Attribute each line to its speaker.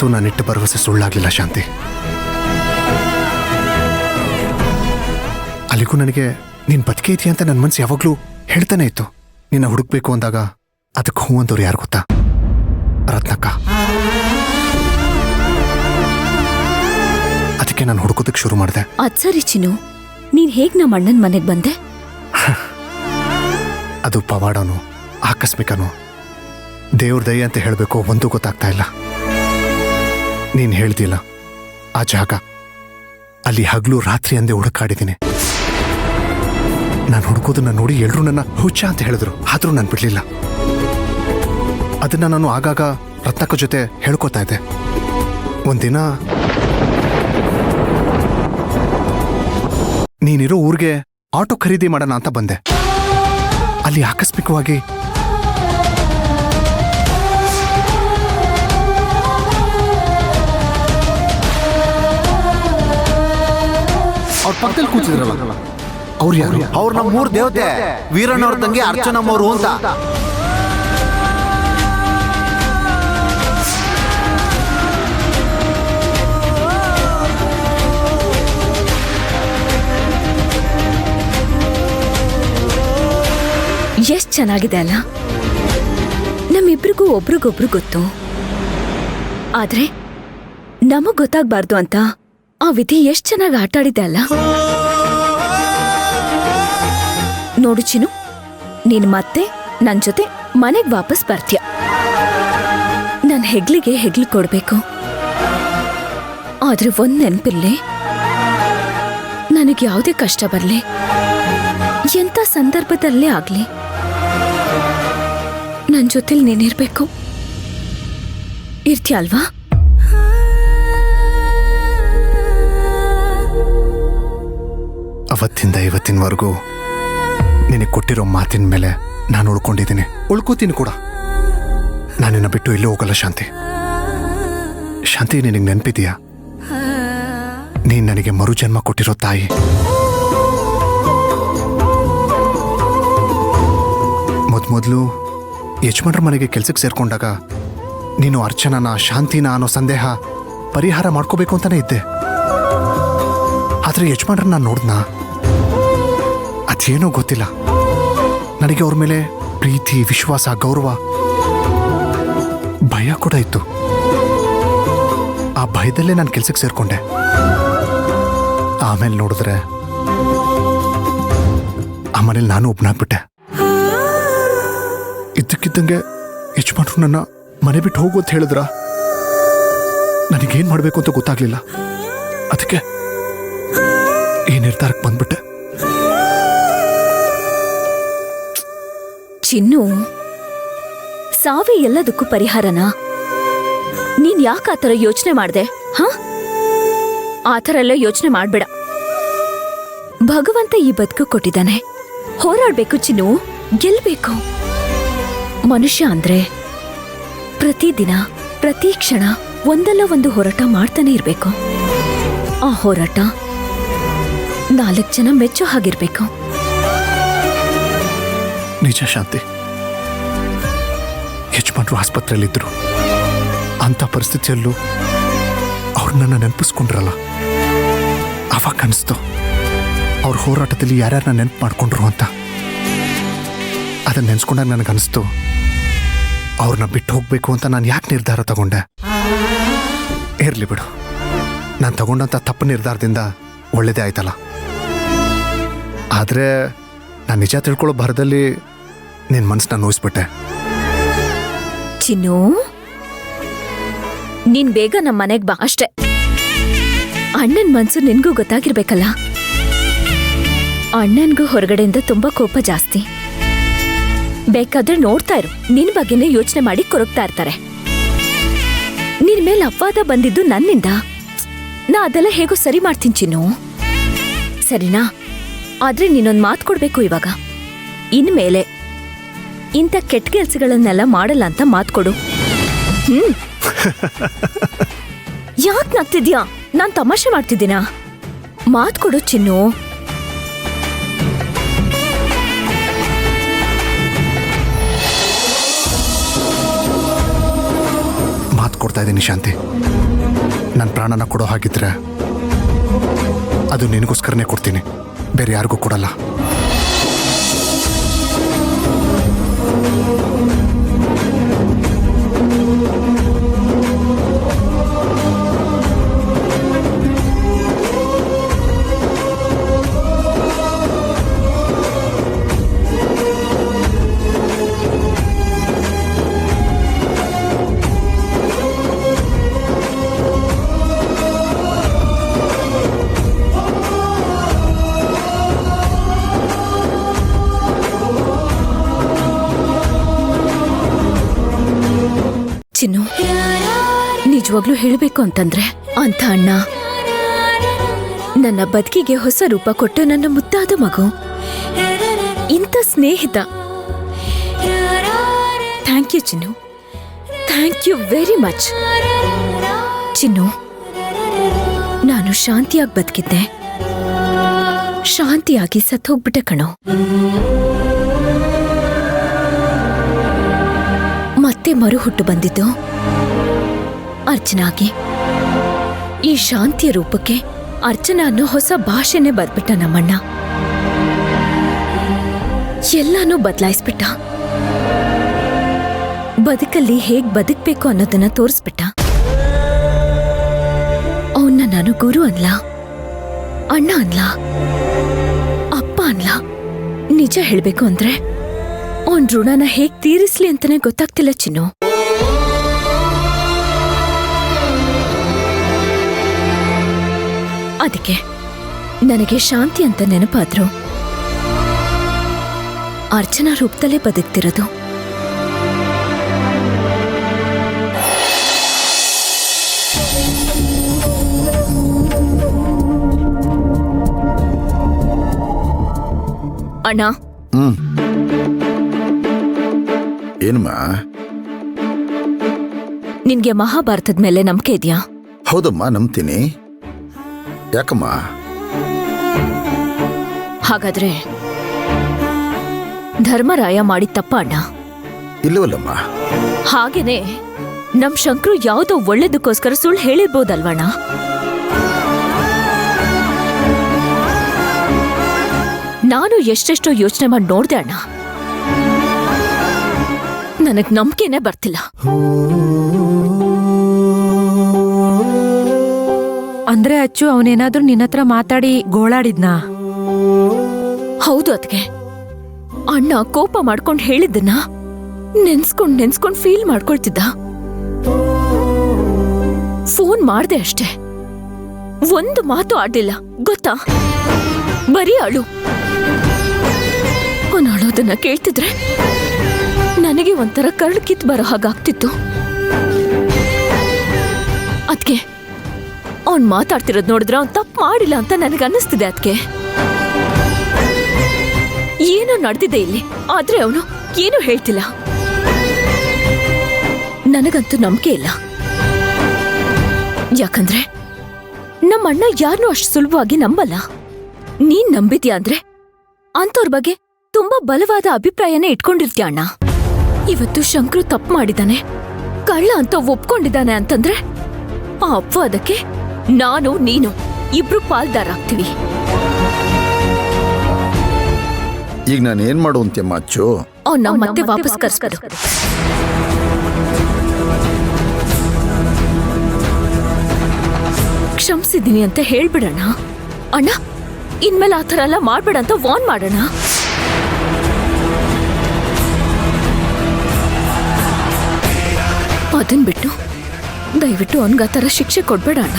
Speaker 1: ಯಾವತ್ತೂ ನಾನಿಟ್ಟ ಭರವಸೆ ಸುಳ್ಳಾಗ್ಲಿಲ್ಲ ಶಾಂತಿ. ಅಲ್ಲಿಗೂ ನನಗೆ ನೀನ್ ಬದುಕೆ ಇದೆಯಾ ಅಂತ ನನ್ನ ಮನಸ್ಸು ಯಾವಾಗ್ಲೂ ಹೇಳ್ತಾನೆ ಇತ್ತು. ನಿನ್ನ ಹುಡುಕ್ಬೇಕು ಅಂದಾಗ ಅದಕ್ಕೆ ಹೂ ಅಂತವ್ರು ಯಾರು ಗೊತ್ತಾ? ರತ್ನಕ್ಕ. ಅದಕ್ಕೆ ನಾನು ಹುಡುಕೋದಕ್ಕೆ ಶುರು ಮಾಡಿದೆ.
Speaker 2: ಅದ್ ಸರಿ ಚಿನ್ನು, ನೀನ್ ಹೇಗ್ ನಮ್ಮ ಅಣ್ಣನ ಮನೆಗ್ ಬಂದೆ?
Speaker 1: ಅದು ಪವಾಡನೋ ಆಕಸ್ಮಿಕನೋ ದೇವ್ರ ದಯ ಅಂತ ಹೇಳಬೇಕು ಒಂದೂ ಗೊತ್ತಾಗ್ತಾ ಇಲ್ಲ. ನೀನ್ ಹೇಳ್ದಿಲ್ಲ ಆ ಜಾಗ, ಅಲ್ಲಿ ಹಗಲು ರಾತ್ರಿ ಅಂದೇ ಹುಡುಕಾಡಿದ್ದೀನಿ. ನಾನು ಹುಡುಕೋದನ್ನ ನೋಡಿ ಎಲ್ರೂ ನನ್ನ ಹುಚ್ಚ ಅಂತ ಹೇಳಿದ್ರು, ಆದ್ರೂ ನಾನು ಬಿಡ್ಲಿಲ್ಲ. ಅದನ್ನ ನಾನು ಆಗಾಗ ರತ್ನಕ್ಕ ಜೊತೆ ಹೇಳ್ಕೊತಾ ಇದ್ದೆ. ಒಂದಿನ ನೀನಿರೋ ಊರಿಗೆ ಆಟೋ ಖರೀದಿ ಮಾಡೋಣ ಅಂತ ಬಂದೆ. ಅಲ್ಲಿ ಆಕಸ್ಮಿಕವಾಗಿ ಅವ್ರ ಪಕ್ಕದಲ್ಲಿ ಕೂತಿದ್ರಲ್ಲ, ಅವ್ರು ಯಾರು?
Speaker 3: ಅವ್ರು ನಮ್ಮ ಊರ್ ದೇವತೆ ವೀರಣ್ಣವ್ರ ತಂಗಿ ಅರ್ಚನಮ್ಮವ್ರು ಅಂತ.
Speaker 2: ಎಷ್ಟ್ ಚೆನ್ನಾಗಿದೆ ಅಲ್ಲ, ನಮ್ಮಿಬ್ರಿಗೂ ಒಬ್ರಿಗೊಬ್ರು ಗೊತ್ತು. ಆದ್ರೆ ನಮಗ್ ಗೊತ್ತಾಗ್ಬಾರ್ದು ಅಂತ ಆ ವಿಧಿ ಎಷ್ಟ್ ಚೆನ್ನಾಗಿ ಆಟಾಡಿದೆ ಅಲ್ಲ. ನೋಡು ಚಿನ್ನು, ನೀನ್ ಮತ್ತೆ ನನ್ ಜೊತೆ ಮನೆಗ್ ವಾಪಸ್ ಬರ್ತೀಯ. ನನ್ ಹೆಗ್ಲಿಗೆ ಹೆಗ್ಲು ಕೊಡ್ಬೇಕು. ಆದ್ರೆ ಒಂದ್ ನೆನ್ಪಿರ್ಲಿ, ನನಗೆ ಯಾವುದೇ ಕಷ್ಟ ಬರ್ಲಿ, ಎಂತ ಸಂದರ್ಭದಲ್ಲೇ ಆಗ್ಲಿ, ನನ್ ಜೊತೆಲಿ ನೀನಿರ್ಬೇಕು. ಇರ್ತೀಯ ಅಲ್ವಾ?
Speaker 1: ಅವತ್ತಿಂದ ಇವತ್ತಿನವರೆಗೂ ನಿನಗೆ ಕೊಟ್ಟಿರೋ ಮಾತಿನ ಮೇಲೆ ನಾನು ಉಳ್ಕೊಂಡಿದ್ದೀನಿ, ಉಳ್ಕೋತೀನಿ ಕೂಡ. ನಾನಿನ್ನ ಬಿಟ್ಟು ಎಲ್ಲೂ ಹೋಗಲ್ಲ ಶಾಂತಿ. ಶಾಂತಿ, ನಿನಗೆ ನೆನಪಿದೆಯಾ? ನೀನ್ ನನಗೆ ಮರುಜನ್ಮ ಕೊಟ್ಟಿರೋ ತಾಯಿ. ಮೊದಲು ಯಜಮಾನ್ರ ಮನೆಗೆ ಕೆಲ್ಸಕ್ಕೆ ಸೇರ್ಕೊಂಡಾಗ ನೀನು ಅರ್ಚನನ ಶಾಂತಿನ ಅನ್ನೋ ಸಂದೇಹ ಪರಿಹಾರ ಮಾಡ್ಕೋಬೇಕು ಅಂತಾನೆ ಇದ್ದೆ. ಆದ್ರೆ ಯಜಮಾನ್ರ ನಾನು ನೋಡ್ದಾ, ಅದೇನೋ ಗೊತ್ತಿಲ್ಲ, ನನಗೆ ಅವ್ರ ಮೇಲೆ ಪ್ರೀತಿ, ವಿಶ್ವಾಸ, ಗೌರವ, ಭಯ ಕೂಡ ಇತ್ತು. ಆ ಭಯದಲ್ಲೇ ನಾನು ಕೆಲ್ಸಕ್ಕೆ ಸೇರ್ಕೊಂಡೆ. ಆಮೇಲೆ ನೋಡಿದ್ರೆ ಆ ಮನೇಲಿ ನಾನು ಒಬ್ಬನಾಗ್ಬಿಟ್ಟೆ. ಇದ್ದಕ್ಕಿದ್ದಂಗೆ ಯಜಮಾನ್ರು ನನ್ನ ಮನೆ ಬಿಟ್ಟು ಹೋಗು ಅಂತ ಹೇಳಿದ್ರ. ನನಗೇನ್ ಮಾಡ್ಬೇಕು ಅಂತ ಗೊತ್ತಾಗ್ಲಿಲ್ಲ. ಅದಕ್ಕೆ ಈ ನಿರ್ಧಾರಕ್ಕೆ ಬಂದ್ಬಿಟ್ಟೆ.
Speaker 2: ಚಿನ್ನು, ಸಾವೇ ಎಲ್ಲದಕ್ಕೂ ಪರಿಹಾರನಾ? ನೀನ್ ಯಾಕೆ ಆ ಥರ ಯೋಚನೆ ಮಾಡ್ದೆ? ಆ ಥರ ಎಲ್ಲ ಯೋಚನೆ ಮಾಡ್ಬೇಡ. ಭಗವಂತ ಈ ಬದುಕು ಕೊಟ್ಟಿದ್ದಾನೆ, ಹೋರಾಡ್ಬೇಕು ಚಿನ್ನು, ಗೆಲ್ಬೇಕು. ಮನುಷ್ಯ ಅಂದ್ರೆ ಪ್ರತಿದಿನ ಪ್ರತಿ ಕ್ಷಣ ಒಂದಲ್ಲ ಒಂದು ಹೋರಾಟ ಮಾಡ್ತಾನೆ ಇರ್ಬೇಕು. ಆ ಹೋರಾಟ 4 ಜನ ಮೆಚ್ಚೋ ಹಾಗಿರ್ಬೇಕು.
Speaker 1: ನಿಜ ಶಾಂತಿ, ಯಜಮಾನ್ರು ಆಸ್ಪತ್ರೆಯಲ್ಲಿದ್ದರು. ಅಂತ ಪರಿಸ್ಥಿತಿಯಲ್ಲೂ ಅವ್ರು ನನ್ನ ನೆನಪಿಸ್ಕೊಂಡ್ರಲ್ಲ, ಅವಾಗ ಅನಿಸ್ತು ಅವ್ರ ಹೋರಾಟದಲ್ಲಿ ಯಾರ್ಯಾರನ್ನ ನೆನಪು ಮಾಡ್ಕೊಂಡ್ರು ಅಂತ. ಅದನ್ನ ನೆನ್ಸ್ಕೊಂಡಾಗ ನನಗನ್ನಿಸ್ತು ಅವ್ರನ್ನ ಬಿಟ್ಟು ಹೋಗ್ಬೇಕು ಅಂತ ನಾನು ಯಾಕೆ ನಿರ್ಧಾರ ತಗೊಂಡೆ. ಇರ್ಲಿ ಬಿಡು, ನಾನು ತಗೊಂಡಂಥ ತಪ್ಪು ನಿರ್ಧಾರದಿಂದ ಒಳ್ಳೇದೇ ಆಯ್ತಲ್ಲ. ಆದರೆ ನಾನು ನಿಜ ತಿಳ್ಕೊಳ್ಳೋ ಭರದಲ್ಲಿ ನಿನ್ನ ಮನಸ್ಸನ್ನ ನೋಯಿಸ್ಬಿಟ್ಟೆ.
Speaker 2: ಚಿನ್ನು, ನೀನ್ ಬೇಗ ನಮ್ಮ ಮನೆಗ್ ಬಾ ಅಷ್ಟೇ. ಅಣ್ಣನ್ ಮನ್ಸು ನಿನ್ಗೂ ಗೊತ್ತಾಗಿರ್ಬೇಕಲ್ಲ. ಅಣ್ಣನ್ಗೂ ಹೊರಗಡೆಯಿಂದ ತುಂಬಾ ಕೋಪ ಜಾಸ್ತಿ. ಬೇಕಾದ್ರೆ ನೋಡ್ತಾ ಇರು, ನಿನ್ ಬಗ್ಗೆನೇ ಯೋಚನೆ ಮಾಡಿ ಕೊರಗ್ತಾ ಇರ್ತಾರೆ. ನಿನ್ ಮೇಲೆ ಅಪವಾದ ಬಂದಿದ್ದು ನನ್ನಿಂದ. ನಾ ಅದೆಲ್ಲ ಹೇಗೋ ಸರಿ ಮಾಡ್ತೀನಿ ಚಿನ್ನು, ಸರಿನಾ? ಆದ್ರೆ ನೀನೊಂದ್ ಮಾತು ಕೊಡ್ಬೇಕು ಇವಾಗ. ಇನ್ಮೇಲೆ ಇಂಥ ಕೆಟ್ಟ ಕೆಲ್ಸಗಳನ್ನೆಲ್ಲ ಮಾಡಲ್ಲ ಅಂತ ಮಾತು ಕೊಡು. ಯಾಕೆ ನಗ್ತಿದ್ಯಾ? ನಾನ್ ತಮಾಷೆ ಮಾಡ್ತಿದ್ದೀನಾ? ಮಾತು ಕೊಡು ಚಿನ್ನು.
Speaker 1: ಮಾತು ಕೊಡ್ತಾ ಇದ್ದೀನಿ ಶಾಂತಿ. ನನ್ನ ಪ್ರಾಣನ ಕೊಡೋ ಹಾಗಿದ್ರೆ ಅದು ನಿನಗೋಸ್ಕರನೇ ಕೊಡ್ತೀನಿ, ಬೇರೆ ಯಾರಿಗೂ ಕೊಡಲ್ಲ.
Speaker 2: ಚಿನ್ನು, ನಿಜವಾಗ್ಲೂ ಹೇಳಬೇಕು ಅಂತಂದ್ರೆ ಅಂತ ಅಣ್ಣ ನನ್ನ ಬದುಕಿಗೆ ಹೊಸ ರೂಪ ಕೊಟ್ಟು ನನ್ನ ಮುದ್ದಾದ ಮಗು, ಇಂಥ ಸ್ನೇಹಿತ. Thank you Chinnu, thank you very much. Chinnu, ನಾನು ಶಾಂತಿಯಾಗಿ ಬದುಕಿದ್ದೆ, ಶಾಂತಿಯಾಗಿ ಸತ್ತೋಗ್ಬಿಟ್ಟೆ ಕಣೋ. ಮತ್ತೆ ಮರು ಹುಟ್ಟು ಬಂದಿದ್ದು ಅರ್ಚನಾಗಿ. ಈ ಶಾಂತಿಯ ರೂಪಕ್ಕೆ ಅರ್ಚನಾ ಅನ್ನೋ ಹೊಸ ಭಾಷೆನೇ ಬರ್ಬಿಟ್ಟ ನಮ್ಮಣ್ಣ. ಎಲ್ಲಾನು ಬದಲಾಯಿಸ್ಬಿಟ್ಟ. ಬದುಕಲ್ಲಿ ಹೇಗ್ ಬದುಕ್ಬೇಕು ಅನ್ನೋದನ್ನ ತೋರಿಸ್ಬಿಟ್ಟ. ಅವನ್ನ ನಾನು ಗುರು ಅನ್ಲ, ಅಣ್ಣ ಅನ್ಲ, ಅಪ್ಪ ಅನ್ಲ. ನಿಜ ಹೇಳ್ಬೇಕು ಅಂದ್ರೆ ಅವನ್ ಋಣನ ಹೇಗ್ ತೀರಿಸ್ಲಿ ಅಂತಾನೆ ಗೊತ್ತಾಗ್ತಿಲ್ಲ ಚಿನ್ನು. ಅದಕ್ಕೆ ನನಗೆ ಶಾಂತಿ ಅಂತ ನೆನಪಾದ್ರು ಅರ್ಚನಾ ರೂಪದಲ್ಲೇ ಬದುಕ್ತಿರೋದು. ಅಣ್ಣ,
Speaker 4: ಏನಮ್ಮ?
Speaker 2: ನಿನ್ಗೆ ಮಹಾಭಾರತದ ಮೇಲೆ ನಂಬಿಕೆ ಇದೆಯಾ?
Speaker 4: ಹೌದಮ್ಮ, ನಂಬ್ತೀನಿ. ಯಾಕಮ್ಮ?
Speaker 2: ಹಾಗಾದ್ರೆ ಧರ್ಮರಾಯ ಮಾಡಿದ ತಪ್ಪ ಅಣ್ಣ?
Speaker 4: ಇಲ್ಲವಲ್ಲಮ್ಮ.
Speaker 2: ಹಾಗೇನೆ ನಮ್ ಶಂಕ್ರು ಯಾವುದೋ ಒಳ್ಳೇದಕ್ಕೋಸ್ಕರ ಸುಳ್ಳು ಹೇಳಿರ್ಬೋದಲ್ವಣ್ಣ? ನಾನು ಎಷ್ಟೆಷ್ಟೋ ಯೋಚನೆ ಮಾಡಿ ನೋಡ್ದೆ ಅಣ್ಣ, ನನಗ್ ನಂಬಿಕೆನೇ ಬರ್ತಿಲ್ಲ.
Speaker 5: ಅಂದ್ರೆ ಅಚ್ಚು ಅವನೇನಾದ್ರೂ ನಿನ್ನತ್ರ ಮಾತಾಡಿ ಗೋಳಾಡಿದ್ನಾ?
Speaker 2: ಹೌದು ಅದ್ಕೆ. ಅಣ್ಣ ಕೋಪ ಮಾಡ್ಕೊಂಡ್ ಹೇಳಿದ್ದನ್ನ ನೆನ್ಸ್ಕೊಂಡ್ ಫೀಲ್ ಮಾಡ್ಕೊಳ್ತಿದ್ದ. ಫೋನ್ ಮಾಡ್ದೆ ಅಷ್ಟೇ, ಒಂದು ಮಾತು ಆಡ್ಲಿಲ್ಲ ಗೊತ್ತಾ? ಬರೀ ಅಳು. ಅವನ್ ಅಳೋದನ್ನ ಕೇಳ್ತಿದ್ರೆ ನನಗೆ ಒಂಥರ ಕರಳು ಕಿತ್ ಬರೋ ಹಾಗಾಗ್ತಿತ್ತು. ಅದ್ಕೆ ಅವನ್ ಮಾತಾಡ್ತಿರೋದ್ ನೋಡಿದ್ರೆ ಅವ್ನ್ ತಪ್ಪು ಮಾಡಿಲ್ಲ ಅಂತ ನನಗನ್ನಿಸ್ತಿದೆ. ಅದ್ಕೆ ಏನೋ ನಡೆದಿದೆ ಇಲ್ಲಿ, ಆದ್ರೆ ಅವನು ಏನೂ ಹೇಳ್ತಿಲ್ಲ. ನನಗಂತೂ ನಂಬಿಕೆ ಇಲ್ಲ. ಯಾಕಂದ್ರೆ ನಮ್ಮಣ್ಣ ಯಾರನ್ನೂ ಅಷ್ಟು ಸುಲಭವಾಗಿ ನಂಬಲ್ಲ. ನೀನ್ ನಂಬಿದ್ಯಾ ಅಂದ್ರೆ ಅಂತವ್ರ ಬಗ್ಗೆ ತುಂಬಾ ಬಲವಾದ ಅಭಿಪ್ರಾಯನೇ ಇಟ್ಕೊಂಡಿರ್ತೀಯ ಅಣ್ಣ. ಇವತ್ತು ಶಂಕ್ರು ತಪ್ಪು ಮಾಡಿದಾನೆ, ಕಳ್ಳ ಅಂತ ಒಪ್ಕೊಂಡಿದ್ದಾನೆ ಅಂತಂದ್ರೆ ಆ ಅಪವಾದಕ್ಕೆ ನಾನು ನೀನು ಇಬ್ರು ಪಾಲ್ದಾರಾಗ್ತೀವಿ.
Speaker 4: ಈಗ ನಾನು ಏನ್ ಮಾಡು ಅಂತ್ಯಮ್ಮ ಅಚ್ಚು?
Speaker 2: ಅವ್ನ ಮತ್ತೆ ವಾಪಸ್ ಕರ್ಸ್ಕೊಡು. ಕ್ಷಮಿಸಿದ್ದೀನಿ ಅಂತ ಹೇಳ್ಬಿಡೋಣ ಅಣ್ಣ. ಇನ್ಮೇಲೆ ಆ ಥರ ಎಲ್ಲ ಮಾಡ್ಬೇಡ ಅಂತ ವಾರ್ನ್ ಮಾಡೋಣ. ಅದನ್ ಬಿಟ್ಟು ದಯವಿಟ್ಟು ಅವನ್ಗ ಆ ಥರ ಶಿಕ್ಷೆ ಕೊಡ್ಬೇಡ ಅಣ್ಣ.